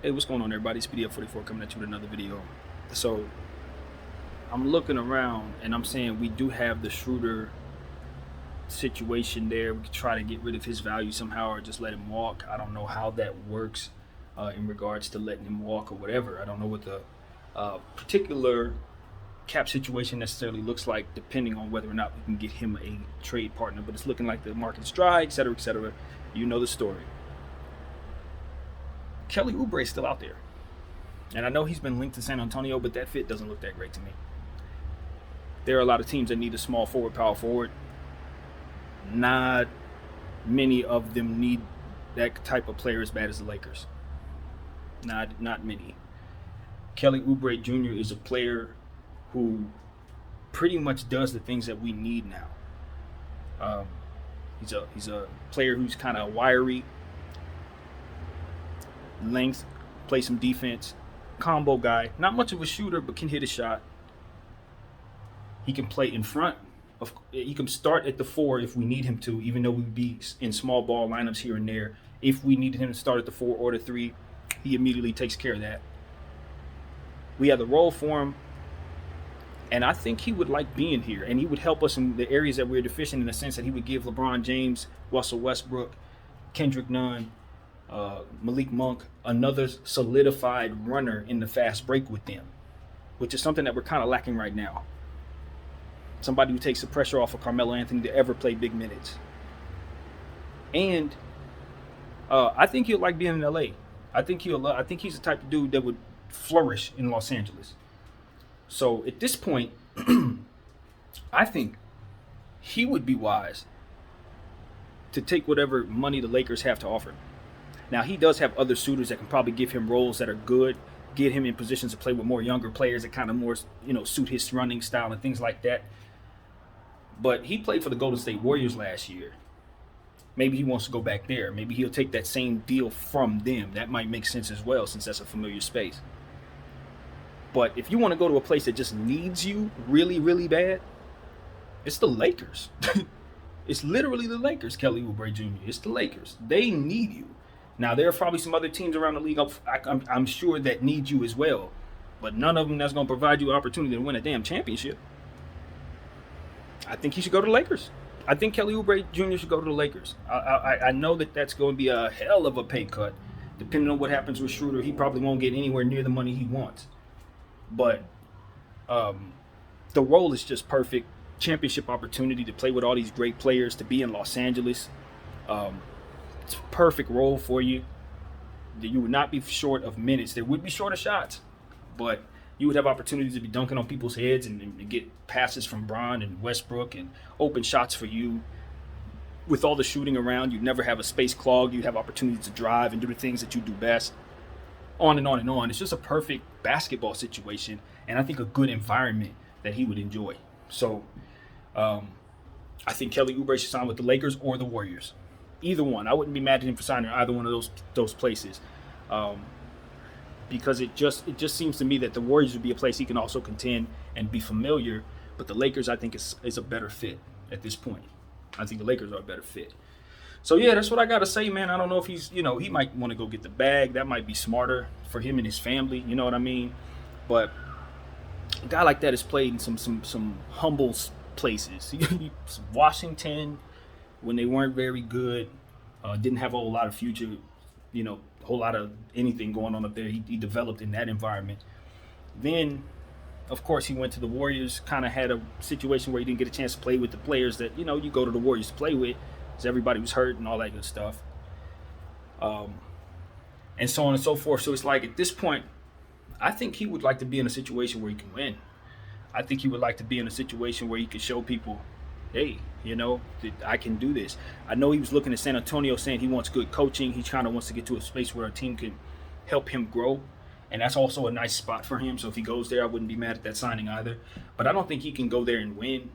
Hey, what's going on, everybody? It's PDF44 coming at you with another video. So, I'm looking around and I'm saying we do have the Schroeder situation there. We could try to get rid of his value somehow or just let him walk. I don't know how that works in regards to letting him walk or whatever. I don't know what the particular cap situation necessarily looks like, depending on whether or not we can get him a trade partner. But it's looking like the market's dry, et cetera, et cetera. You know the story. Kelly Oubre is still out there. And I know he's been linked to San Antonio, but that fit doesn't look that great to me. There are a lot of teams that need a small forward, power forward. Not many of them need that type of player as bad as the Lakers. Not many. Kelly Oubre Jr. is a player who pretty much does the things that we need now. Um, he's a player who's kind of wiry, length, play some defense, combo guy. Not much of a shooter, but can hit a shot. He can play in front. He can start at the four if we need him to, even though we'd be in small ball lineups here and there. If we needed him to start at the four or the three, he immediately takes care of that. We have the role for him, and I think he would like being here, and he would help us in the areas that we're deficient in the sense that he would give LeBron James, Russell Westbrook, Kendrick Nunn, Malik Monk another solidified runner in the fast break with them, which is something that we're kind of lacking right now. Somebody who takes the pressure off of Carmelo Anthony to ever play big minutes. And I think he'll like being in LA. I think he's the type of dude that would flourish in Los Angeles. So at this point, I think he would be wise to take whatever money the Lakers have to offer. Now, he does have other suitors that can probably give him roles that are good, get him in positions to play with more younger players that kind of more, suit his running style and things like that. But he played for the Golden State Warriors last year. Maybe he wants to go back there. Maybe he'll take that same deal from them. That might make sense as well, since that's a familiar space. But if you want to go to a place that just needs you really, really bad, it's the Lakers. It's literally the Lakers, Kelly Oubre Jr. It's the Lakers. They need you. Now, there are probably some other teams around the league, I'm sure, that need you as well. But none of them that's going to provide you an opportunity to win a damn championship. I think he should go to the Lakers. I think Kelly Oubre Jr. should go to the Lakers. I know that that's going to be a hell of a pay cut. Depending on what happens with Schroeder, he probably won't get anywhere near the money he wants. But the role is just perfect. Championship opportunity to play with all these great players, to be in Los Angeles. It's a perfect role for you. You would not be short of minutes. There would be short of shots, but you would have opportunities to be dunking on people's heads and get passes from Bron and Westbrook and open shots for you. With all the shooting around, you'd never have a space clog. You'd have opportunities to drive and do the things that you do best. On and on and on. It's just a perfect basketball situation, and I think a good environment that he would enjoy. So I think Kelly Oubre should sign with the Lakers or the Warriors. Either one. I wouldn't be mad at him for signing either one of those places. Because it just seems to me that the Warriors would be a place he can also contend and be familiar. But the Lakers, I think, is a better fit at this point. I think the Lakers are a better fit. So, yeah, that's what I got to say, man. I don't know if he's, he might want to go get the bag. That might be smarter for him and his family. You know what I mean? But a guy like that has played in some humble places. Washington, when they weren't very good, didn't have a whole lot of future, a whole lot of anything going on up there. He developed in that environment. Then, of course, he went to the Warriors, kind of had a situation where he didn't get a chance to play with the players that, you go to the Warriors to play with, because everybody was hurt and all that good stuff. And so on and so forth. So it's like, at this point, I think he would like to be in a situation where he can win. I think he would like to be in a situation where he could show people, hey, that I can do this. I know he was looking at San Antonio saying he wants good coaching. He kind of wants to get to a space where a team can help him grow. And that's also a nice spot for him. So if he goes there, I wouldn't be mad at that signing either. But I don't think he can go there and win.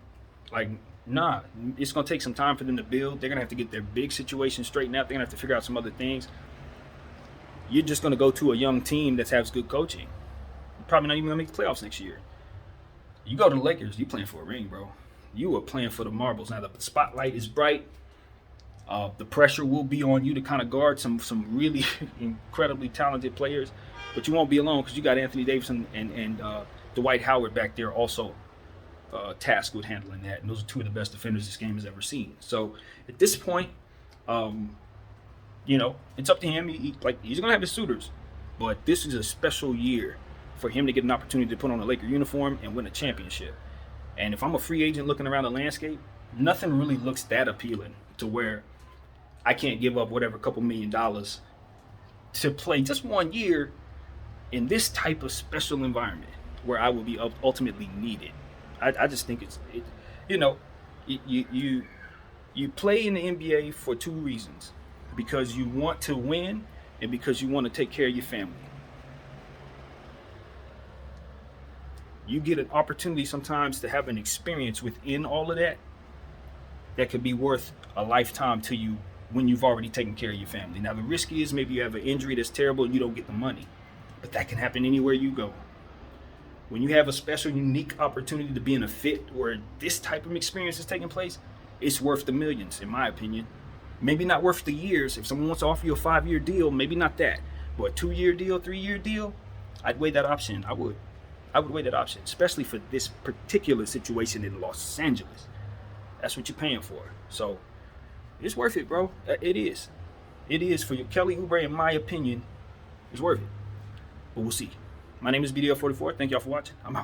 Nah, it's going to take some time for them to build. They're going to have to get their big situation straightened out. They're going to have to figure out some other things. You're just going to go to a young team that has good coaching. You're probably not even going to make the playoffs next year. You go to the Lakers, you playing for a ring, bro. You are playing for the marbles. Now, the spotlight is bright. The pressure will be on you to kind of guard some really incredibly talented players, but you won't be alone because you got Anthony Davidson and Dwight Howard back there also tasked with handling that. And those are two of the best defenders this game has ever seen. So at this point, it's up to him. He's gonna have his suitors, but this is a special year for him to get an opportunity to put on a Laker uniform and win a championship. And if I'm a free agent looking around the landscape, nothing really looks that appealing to where I can't give up whatever couple $1 million to play just 1 year in this type of special environment where I will be ultimately needed. I just think you play in the NBA for two reasons: because you want to win and because you want to take care of your family. You get an opportunity sometimes to have an experience within all of that that could be worth a lifetime to you when you've already taken care of your family. Now, the risk is maybe you have an injury that's terrible and you don't get the money, but that can happen anywhere you go. When you have a special, unique opportunity to be in a fit where this type of experience is taking place, it's worth the millions, in my opinion. Maybe not worth the years. If someone wants to offer you a 5-year deal, maybe not that. But a 2-year deal, 3-year deal, I'd weigh that option. I would weigh that option, especially for this particular situation in Los Angeles. That's what you're paying for. So it's worth it, bro. It is. It is for you. Kelly Oubre, in my opinion, it's worth it. But we'll see. My name is BDL44. Thank y'all for watching. I'm out.